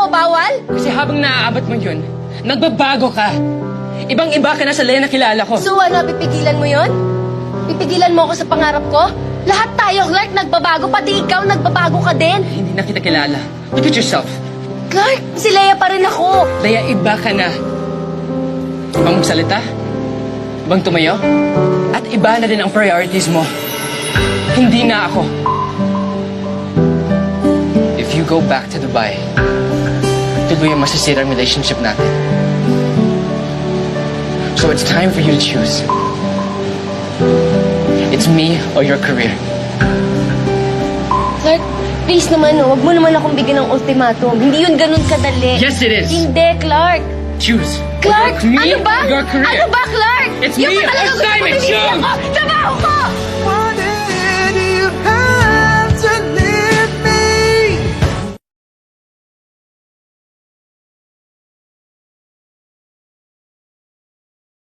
mo bawal? Kasi habang naaabot mo yun, nagbabago ka. Ibang-iba ka na sa Lea na kilala ko. So ano, pipigilan mo yon? Pipigilan mo ako sa pangarap ko? Lahat tayo, Clark, nagbabago. Pati ikaw, nagbabago ka din. Hindi na kita kilala. Look at yourself. Clark, si Lea pa rin ako. Lea, iba ka na. Ibang magsalita, ibang tumayo, at iba na din ang priorities mo. Hindi na ako. If you go back to Dubai, tuloy ang masisira ang relationship natin. So it's time for you to choose. It's me or your career. Clark, please naman, huwag mo naman akong bigyan ng ultimatum. Hindi yun ganun kadali. Yes, it is. Hindi, Clark. Choose. Clark, It's me ano ba? or your career. Ano ba, Clark? It's Yung me ba talaga or gusto mo Simon piliin Chung. ako? Trabaho ko!